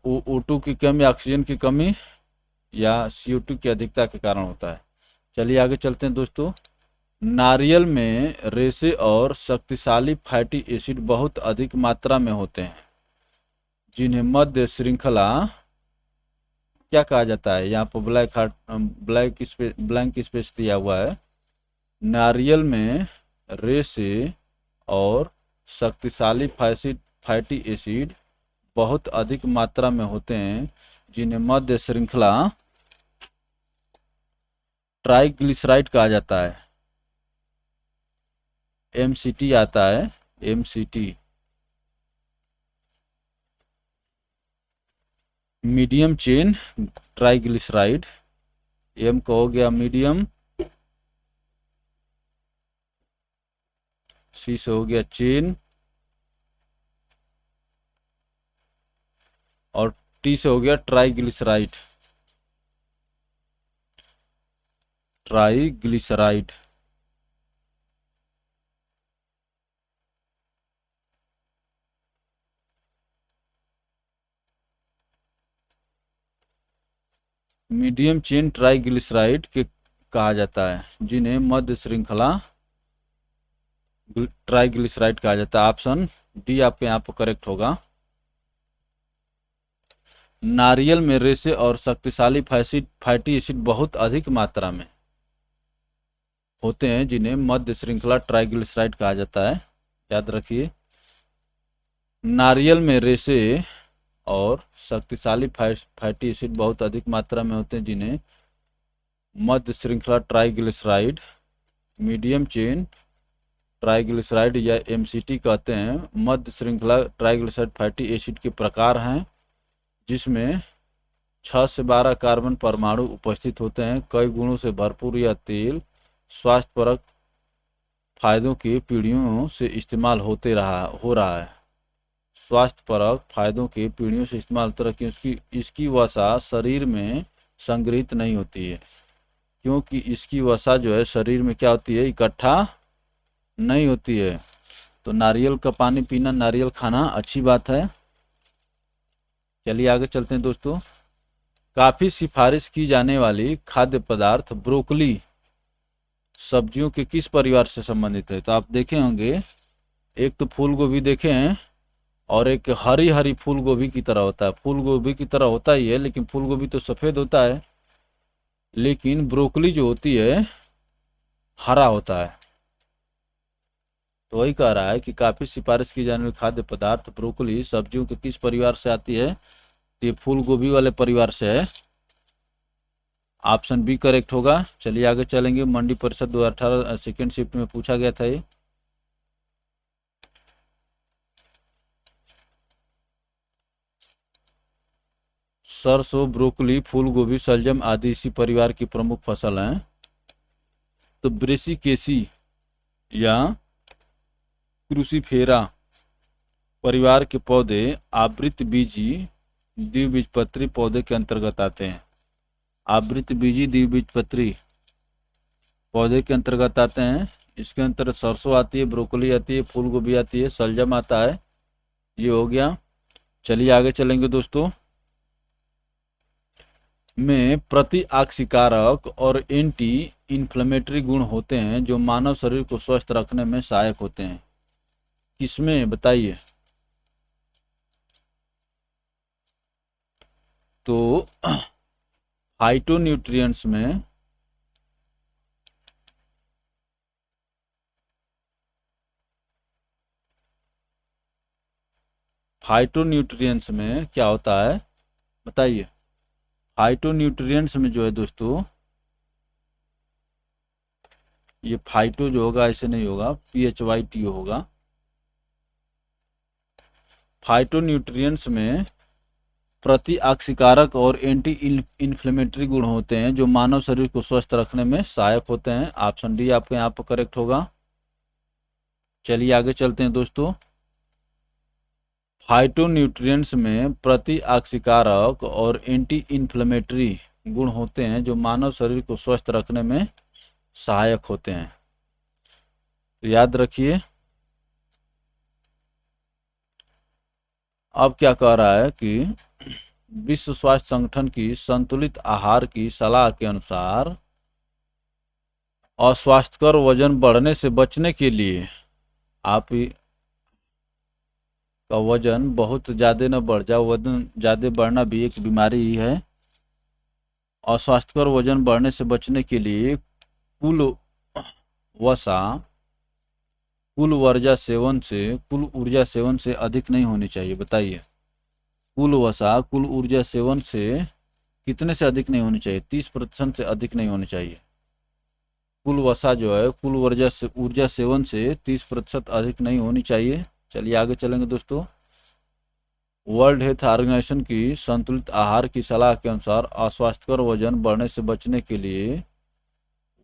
O2 की कमी, ऑक्सीजन की कमी या CO2 की अधिकता के कारण होता है। चलिए आगे चलते हैं दोस्तों। नारियल में रेशे और शक्तिशाली फैटी एसिड बहुत अधिक मात्रा में होते हैं, जिन्हें मध्य श्रृंखला क्या कहा जाता है। यहाँ पर ब्लैंक स्पेस दिया हुआ है। नारियल में रेशे और शक्तिशाली फैटी एसिड बहुत अधिक मात्रा में होते हैं, जिन्हें मध्य श्रृंखला ट्राइग्लिसराइड कहा जाता है। MCT आता है, MCT। Medium chain triglyceride, M का हो गया मीडियम, C से हो गया चेन और T से हो गया triglyceride. Triglyceride medium chain triglyceride के कहा जाता है, जिन्हें मध्य श्रृंखला ट्राइग्लिसराइड कहा जाता है। ऑप्शन डी आपके यहाँ पर करेक्ट होगा। नारियल में रेशे और शक्तिशाली फैटी एसिड बहुत अधिक मात्रा में होते हैं, जिन्हें मध्य श्रृंखला ट्राइग्लिसराइड कहा जाता है। याद रखिए, नारियल में रेशे और शक्तिशाली फैटी एसिड बहुत अधिक मात्रा में होते हैं, जिन्हें मध्य श्रृंखला ट्राइग्लिसराइड, मीडियम चेन ट्राइग्लिसराइड या MCT कहते हैं। मध्य श्रृंखला ट्राइग्लिसराइड फैटी एसिड के प्रकार हैं, जिसमें 6 से 12 कार्बन परमाणु उपस्थित होते हैं। कई गुणों से भरपूर यह तेल स्वास्थ्यपरक फायदों की पीढ़ियों से इस्तेमाल हो रहा है। स्वास्थ्यपरक फायदों की पीढ़ियों से इस्तेमाल होता है, क्योंकि इसकी वसा शरीर में संग्रहित नहीं होती है। क्योंकि इसकी वसा जो है शरीर में क्या होती है, इकट्ठा नहीं होती है। तो नारियल का पानी पीना, नारियल खाना अच्छी बात है। चलिए आगे चलते हैं दोस्तों। काफ़ी सिफारिश की जाने वाली खाद्य पदार्थ ब्रोकली सब्जियों के किस परिवार से संबंधित है। तो आप देखे होंगे, एक तो फूल गोभी देखे हैं और एक हरी हरी फूल गोभी की तरह होता है। फूल गोभी की तरह होता ही है, लेकिन फूल गोभी तो सफ़ेद होता है, लेकिन ब्रोकली जो होती है हरा होता है। तो वही कह रहा है कि काफ़ी सिफारिश की जाने वाली खाद्य पदार्थ ब्रोकली सब्जियों के किस परिवार से आती है। तो ये फूल गोभी वाले परिवार से है। ऑप्शन बी करेक्ट होगा। चलिए आगे चलेंगे। मंडी परिषद 2018 सेकेंड शिफ्ट में पूछा गया था ये। सरसों, ब्रोकली, फूल गोभी, शलजम आदि इसी परिवार की प्रमुख फसल हैं। तो ब्रेसिकेसी या क्रूसीफेरा परिवार के पौधे आवृत बीजी द्विबीजपत्री पौधे के अंतर्गत आते हैं। आवृत बीजी द्विबीजपत्री पौधे के अंतर्गत आते हैं। इसके अंतर्गत सरसों आती है, ब्रोकली आती है, फूल गोभी आती है, शलजम आता है। ये हो गया। चलिए आगे चलेंगे दोस्तों। में प्रतिऑक्सीकारक और एंटी इन्फ्लेमेटरी गुण होते हैं, जो मानव शरीर को स्वस्थ रखने में सहायक होते हैं। किसमें बताइए। तो फाइटोन्यूट्रिएंट्स में फाइटोन्यूट्रिएंट्स में क्या होता है बताइए। फाइटोन्यूट्रिएंट्स में जो है दोस्तों, ये फाइटो जो होगा ऐसे नहीं होगा, PHYTO होगा। फाइटोन्यूट्रिएंट्स में प्रति ऑक्सीकारक और एंटी इन्फ्लेमेटरी गुण होते हैं जो मानव शरीर को स्वस्थ रखने में सहायक होते हैं। ऑप्शन डी आपके यहाँ पर करेक्ट होगा। चलिए आगे चलते हैं दोस्तों। फाइटोन्यूट्रिएंट्स में प्रति ऑक्सीकारक और एंटी इन्फ्लेमेटरी गुण होते हैं जो मानव शरीर को स्वस्थ रखने में सहायक होते हैं। तो याद रखिए। अब क्या कह रहा है कि विश्व स्वास्थ्य संगठन की संतुलित आहार की सलाह के अनुसार अस्वास्थ्यकर वजन बढ़ने से बचने के लिए आप का वजन बहुत ज़्यादा न बढ़ जाए, वजन ज़्यादा बढ़ना भी एक बीमारी ही है। अस्वास्थ्यकर वजन बढ़ने से बचने के लिए कुल ऊर्जा सेवन से अधिक नहीं होनी चाहिए। बताइए, कुल ऊर्जा सेवन से कितने से अधिक नहीं होनी चाहिए? 30% से अधिक नहीं होनी चाहिए। कुल वसा जो है कुल ऊर्जा सेवन से 30% अधिक नहीं होनी चाहिए। चलिए आगे चलेंगे दोस्तों। वर्ल्ड हेल्थ ऑर्गेनाइजेशन की संतुलित आहार की सलाह के अनुसार अस्वास्थ्यकर वजन बढ़ने से बचने के लिए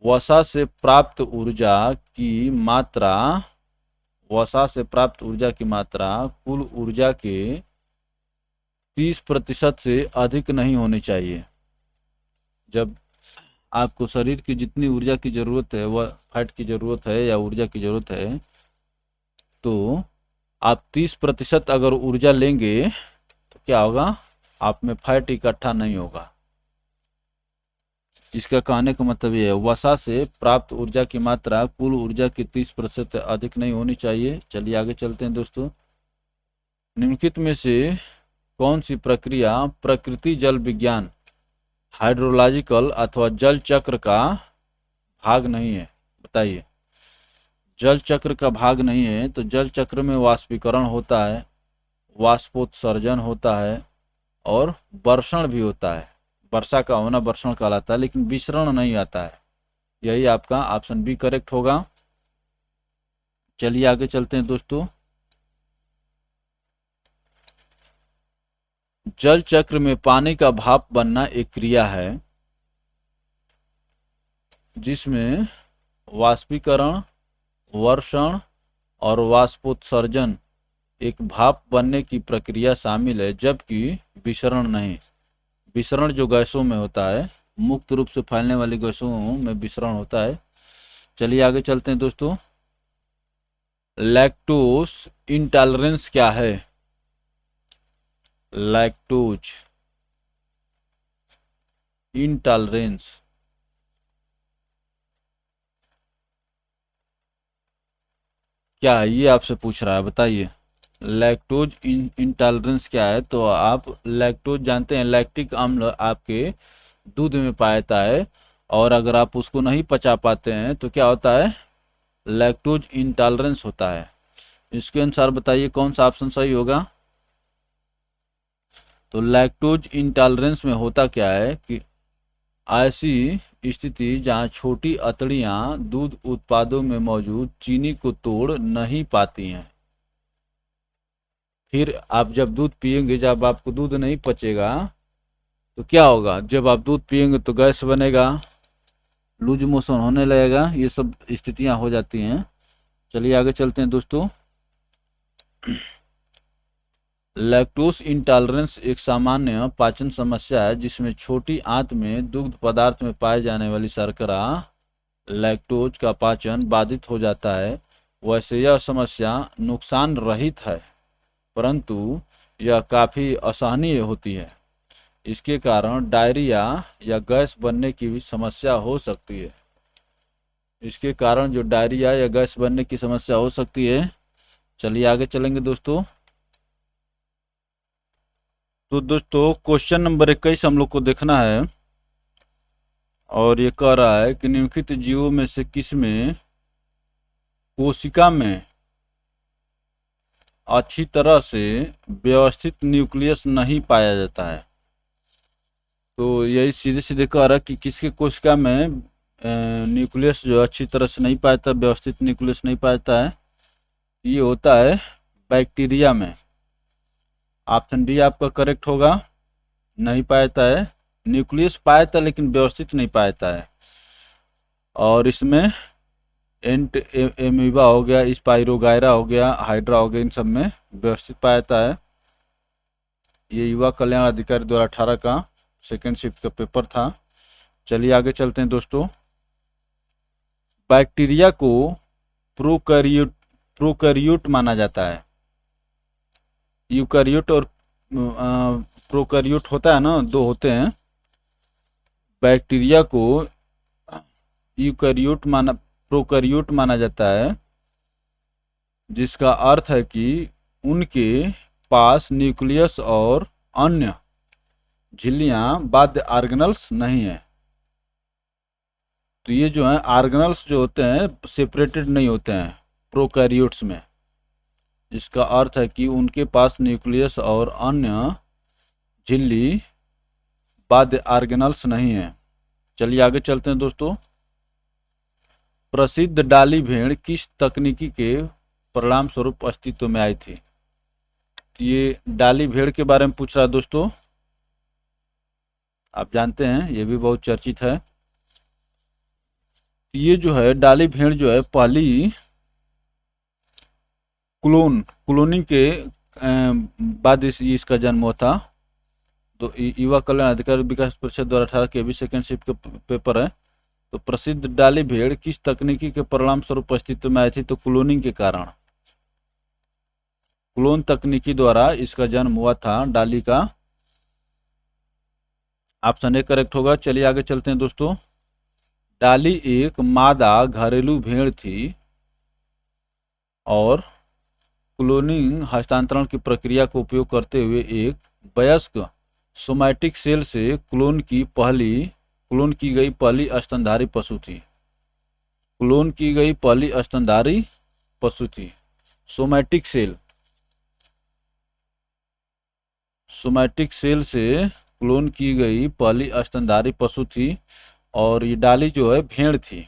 वसा से प्राप्त ऊर्जा की मात्रा कुल ऊर्जा के 30% से अधिक नहीं होनी चाहिए। जब आपको शरीर की जितनी ऊर्जा की ज़रूरत है, वह फैट की ज़रूरत है या ऊर्जा की ज़रूरत है, तो आप 30% अगर ऊर्जा लेंगे तो क्या होगा? आप में फैट इकट्ठा नहीं होगा। इसका कहने का मतलब ये है, वसा से प्राप्त ऊर्जा की मात्रा कुल ऊर्जा की 30% से अधिक नहीं होनी चाहिए। चलिए आगे चलते हैं दोस्तों। निम्नलिखित में से कौन सी प्रक्रिया प्रकृति जल विज्ञान हाइड्रोलॉजिकल अथवा जल चक्र का भाग नहीं है? बताइए। जल चक्र का भाग नहीं है तो जल चक्र में वाष्पीकरण होता है, वाष्पोत्सर्जन होता है और वर्षण भी होता है। वर्षा का होना वर्षण कहलाता है, लेकिन विसरण नहीं आता है। यही आपका ऑप्शन बी करेक्ट होगा। चलिए आगे चलते हैं दोस्तों। जल चक्र में पानी का भाप बनना एक क्रिया है जिसमें वाष्पीकरण, वर्षण और वाष्पोत्सर्जन एक भाप बनने की प्रक्रिया शामिल है, जबकि विसरण नहीं। विसरण जो गैसों में होता है, मुक्त रूप से फैलने वाली गैसों में विसरण होता है। चलिए आगे चलते हैं दोस्तों। लैक्टोज इंटॉलरेंस क्या है? लैक्टोज इंटॉलरेंस क्या है, ये आपसे पूछ रहा है। बताइए, लैक्टोज इंटॉलरेंस क्या है? तो आप लैक्टोज जानते हैं, लैक्टिक अम्ल आपके दूध में पाया जाता है, और अगर आप उसको नहीं पचा पाते हैं तो क्या होता है? लैक्टोज इंटॉलरेंस होता है। इसके अनुसार बताइए कौन सा ऑप्शन सही होगा? तो लैक्टोज इंटॉलरेंस में होता क्या है कि ऐसी स्थिति जहाँ छोटी अतड़ियाँ दूध उत्पादों में मौजूद चीनी को तोड़ नहीं पाती हैं। फिर आप जब दूध पिएंगे, जब आपको दूध नहीं पचेगा तो क्या होगा? जब आप दूध पिएंगे तो गैस बनेगा, लूज मोशन होने लगेगा, ये सब स्थितियां हो जाती हैं। चलिए आगे चलते हैं दोस्तों। लैक्टोज इंटॉलरेंस एक सामान्य पाचन समस्या है जिसमें छोटी आंत में दुग्ध पदार्थ में पाए जाने वाली शर्करा लैक्टोज का पाचन बाधित हो जाता है। वैसे यह समस्या नुकसान रहित है, परंतु यह काफ़ी असहनीय होती है। इसके कारण डायरिया या गैस बनने की भी समस्या हो सकती है। इसके कारण जो डायरिया या गैस बनने की समस्या हो सकती है। चलिए आगे चलेंगे दोस्तों। तो दोस्तों क्वेश्चन नंबर 21 हम लोग को देखना है, और ये कह रहा है कि निम्नलिखित जीवों में से किसमें कोशिका में अच्छी तरह से व्यवस्थित न्यूक्लियस नहीं पाया जाता है? तो यही सीधे सीधे कह रहा है कि किसके कोशिका में न्यूक्लियस जो अच्छी तरह से नहीं पाया जाता, व्यवस्थित न्यूक्लियस नहीं पाया जाता है। ये होता है बैक्टीरिया में। ऑप्शन डी आपका करेक्ट होगा। नहीं पाता है, न्यूक्लियस पाता है लेकिन व्यवस्थित नहीं पाता है। और इसमें एंट एमीबा हो गया, स्पाइरोगायरा हो गया, हाइड्रा हो गया, इन सब में व्यवस्थित पाता है। ये युवा कल्याण अधिकारी द्वारा 18 का सेकेंड शिफ्ट का पेपर था। चलिए आगे चलते हैं दोस्तों। बैक्टीरिया को प्रोकैरियोट माना जाता है। यूकैरियोट और प्रोकैरियोट होता है ना, दो होते हैं। बैक्टीरिया को प्रोकैरियोट माना जाता है, जिसका अर्थ है कि उनके पास न्यूक्लियस और अन्य झिल्लियां बाध्य ऑर्गेनल्स नहीं है। तो ये जो है ऑर्गेनल्स जो होते हैं सेपरेटेड नहीं होते हैं प्रोकैरियोट्स में, जिसका अर्थ है कि उनके पास न्यूक्लियस और अन्य झिल्ली बाध्य ऑर्गेनल्स नहीं है। चलिए आगे चलते हैं दोस्तों। प्रसिद्ध डाली भेड़ किस तकनीकी के परिणाम स्वरूप अस्तित्व में आई थी? तो ये डाली भेड़ के बारे में पूछ रहा है दोस्तों। आप जानते हैं ये भी बहुत चर्चित है। ये जो है डाली भेड़ जो है पहली क्लोनिंग के बाद इसका जन्म हुआ था। तो युवा कल्याण अधिकारी विकास परिषद द्वारा 18 के भी सेकेंड शिफ्ट का पेपर है। तो प्रसिद्ध डाली भेड़ किस तकनीकी के परिणाम स्वरूप अस्तित्व में आई थी? तो क्लोनिंग के कारण, क्लोन तकनीकी द्वारा इसका जन्म हुआ था डाली का। ऑप्शन ए करेक्ट होगा। चलिए आगे चलते हैं दोस्तों। डाली एक मादा घरेलू भेड़ थी और क्लोनिंग हस्तांतरण की प्रक्रिया को उपयोग करते हुए एक वयस्क सोमैटिक सेल से क्लोन की गई पहली स्तनधारी पशु थी। क्लोन की गई पहली स्तनधारी पशु थी। सोमैटिक सेल से क्लोन की गई पहली स्तनधारी पशु थी। और ये डाली जो है भेड़ थी।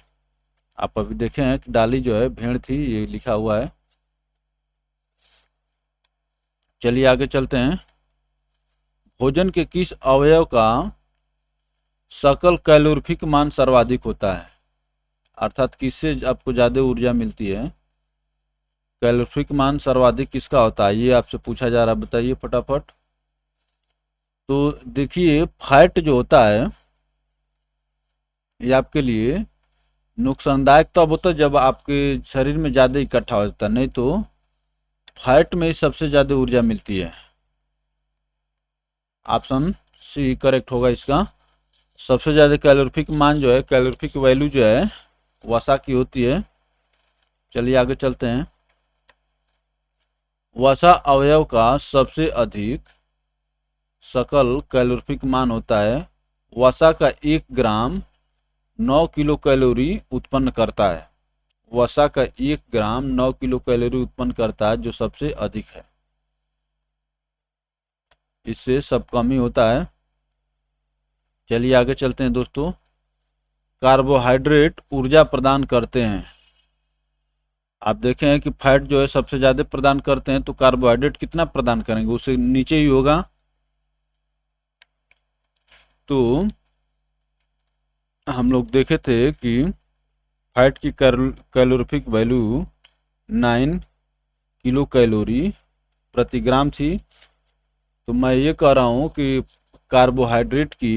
आप अभी देखें हैं कि डाली जो है भेड़ थी, ये लिखा हुआ है। चलिए आगे चलते हैं। भोजन के किस अवयव का सकल कैलोरीफिक मान सर्वाधिक होता है? अर्थात किससे आपको ज़्यादा ऊर्जा मिलती है? कैलोरीफिक मान सर्वाधिक किसका होता है, ये आपसे पूछा जा रहा है, बताइए फटाफट। तो देखिए फैट जो होता है ये आपके लिए नुकसानदायक तब होता है जब आपके शरीर में ज़्यादा इकट्ठा हो जाता है, नहीं तो फैट में ही सबसे ज़्यादा ऊर्जा मिलती है। ऑप्शन सी करेक्ट होगा इसका। सबसे ज़्यादा कैलोरीफिक मान जो है, कैलोरीफिक वैल्यू जो है वसा की होती है। चलिए आगे चलते हैं। वसा अवयव का सबसे अधिक सकल कैलोरीफिक मान होता है। वसा का 1 ग्राम 9 किलो कैलोरी उत्पन्न करता है। वसा का 1 ग्राम 9 किलो कैलोरी उत्पन्न करता है, जो सबसे अधिक है। इससे सब कम ही होता है। चलिए आगे चलते हैं दोस्तों। कार्बोहाइड्रेट ऊर्जा प्रदान करते हैं। आप देखें कि फैट जो है सबसे ज़्यादा प्रदान करते हैं, तो कार्बोहाइड्रेट कितना प्रदान करेंगे? उससे नीचे ही होगा। तो हम लोग देखे थे कि फैट की कैलोरीफिक वैल्यू 9 किलो कैलोरी प्रति ग्राम थी। तो मैं ये कह रहा हूँ कि कार्बोहाइड्रेट की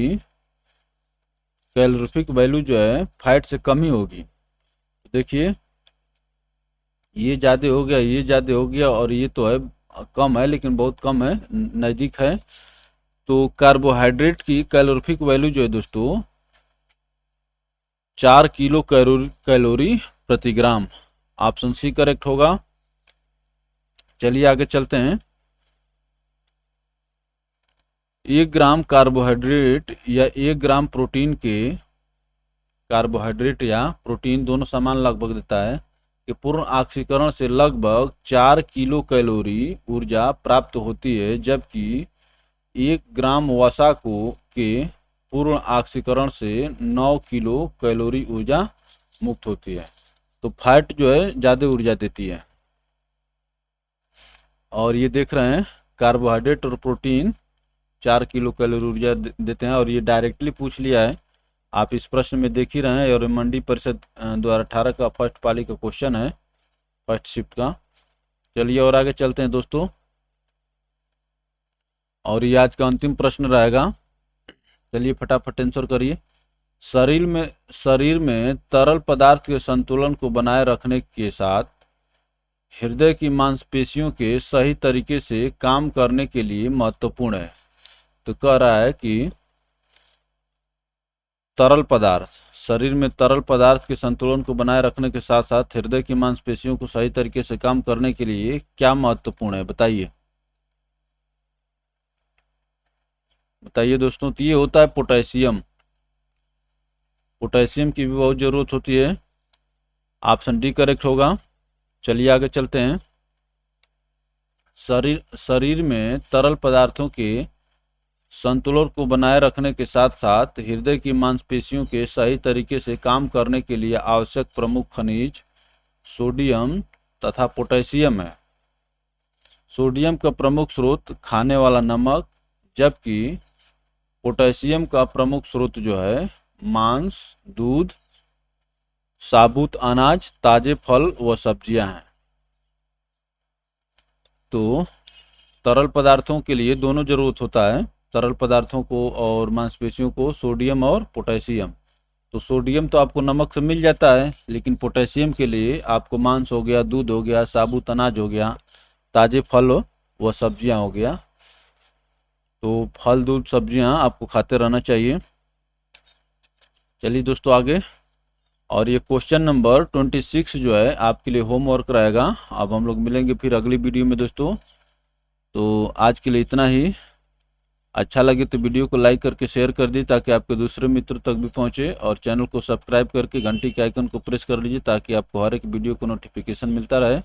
कैलोरीफिक वैल्यू जो है फैट से कम ही होगी। देखिए ये ज़्यादा हो गया, ये ज़्यादा हो गया, और ये तो है कम है लेकिन बहुत कम है, नज़दीक है। तो कार्बोहाइड्रेट की कैलोरीफिक वैल्यू जो है दोस्तों 4 किलो कैलोरी प्रति ग्राम। ऑप्शन सी करेक्ट होगा। चलिए आगे चलते हैं। 1 ग्राम कार्बोहाइड्रेट या 1 ग्राम प्रोटीन के, कार्बोहाइड्रेट या प्रोटीन दोनों समान लगभग देता है कि पूर्ण ऑक्सीकरण से लगभग 4 किलो कैलोरी ऊर्जा प्राप्त होती है, जबकि 1 ग्राम वसा के पूर्ण ऑक्सीकरण से 9 किलो कैलोरी ऊर्जा मुक्त होती है। तो फैट जो है ज़्यादा ऊर्जा देती है। और ये देख रहे हैं कार्बोहाइड्रेट और प्रोटीन 4 किलो कैलोरी ऊर्जा देते हैं। और ये डायरेक्टली पूछ लिया है, आप इस प्रश्न में देख ही रहे हैं, और मंडी परिषद 2018 का फर्स्ट पाली का क्वेश्चन है, फर्स्ट शिफ्ट का। चलिए और आगे चलते हैं दोस्तों, और ये आज का अंतिम प्रश्न रहेगा। चलिए फटाफट आंसर करिए। शरीर में तरल पदार्थ के संतुलन को बनाए रखने के साथ हृदय की मांसपेशियों के सही तरीके से काम करने के लिए महत्वपूर्ण है। तो कह रहा है कि तरल पदार्थ, शरीर में तरल पदार्थ के संतुलन को बनाए रखने के साथ साथ हृदय की मांसपेशियों को सही तरीके से काम करने के लिए क्या महत्वपूर्ण है, बताइए बताइए दोस्तों। तो ये होता है पोटेशियम। पोटेशियम की भी बहुत ज़रूरत होती है। ऑप्शन डी करेक्ट होगा। चलिए आगे चलते हैं। शरीर में तरल पदार्थों के संतुलन को बनाए रखने के साथ साथ हृदय की मांसपेशियों के सही तरीके से काम करने के लिए आवश्यक प्रमुख खनिज सोडियम तथा पोटेशियम है। सोडियम का प्रमुख स्रोत खाने वाला नमक, जबकि पोटेशियम का प्रमुख स्रोत जो है मांस, दूध, साबुत अनाज, ताजे फल व सब्जियां हैं। तो तरल पदार्थों के लिए दोनों जरूरत होता है, तरल पदार्थों को और मांसपेशियों को, सोडियम और पोटेशियम। तो सोडियम तो आपको नमक से मिल जाता है, लेकिन पोटेशियम के लिए आपको मांस हो गया, दूध हो गया, साबुत अनाज हो गया, ताजे फल व सब्जियां हो गया। तो फल, दूध, सब्जियां आपको खाते रहना चाहिए। चलिए दोस्तों आगे, और ये क्वेश्चन नंबर 26 जो है आपके लिए होमवर्क रहेगा। अब हम लोग मिलेंगे फिर अगली वीडियो में दोस्तों। तो आज के लिए इतना ही। अच्छा लगे तो वीडियो को लाइक करके शेयर कर दीजिए ताकि आपके दूसरे मित्र तक भी पहुंचे, और चैनल को सब्सक्राइब करके घंटी के आइकन को प्रेस कर लीजिए ताकि आपको हर एक वीडियो को नोटिफिकेशन मिलता रहे।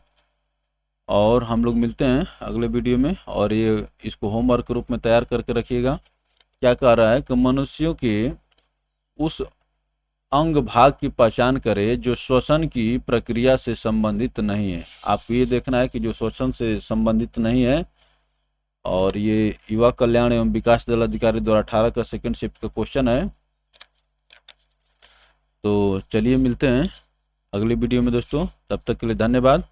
और हम लोग मिलते हैं अगले वीडियो में, और ये इसको होमवर्क के रूप में तैयार करके रखिएगा। क्या कह रहा है कि मनुष्यों के उस अंग भाग की पहचान करें जो श्वसन की प्रक्रिया से संबंधित नहीं है। आपको ये देखना है कि जो श्वसन से संबंधित नहीं है। और ये युवा कल्याण एवं विकास दल अधिकारी 2018 का सेकंड शिफ्ट का क्वेश्चन है। तो चलिए मिलते हैं अगली वीडियो में दोस्तों, तब तक के लिए धन्यवाद।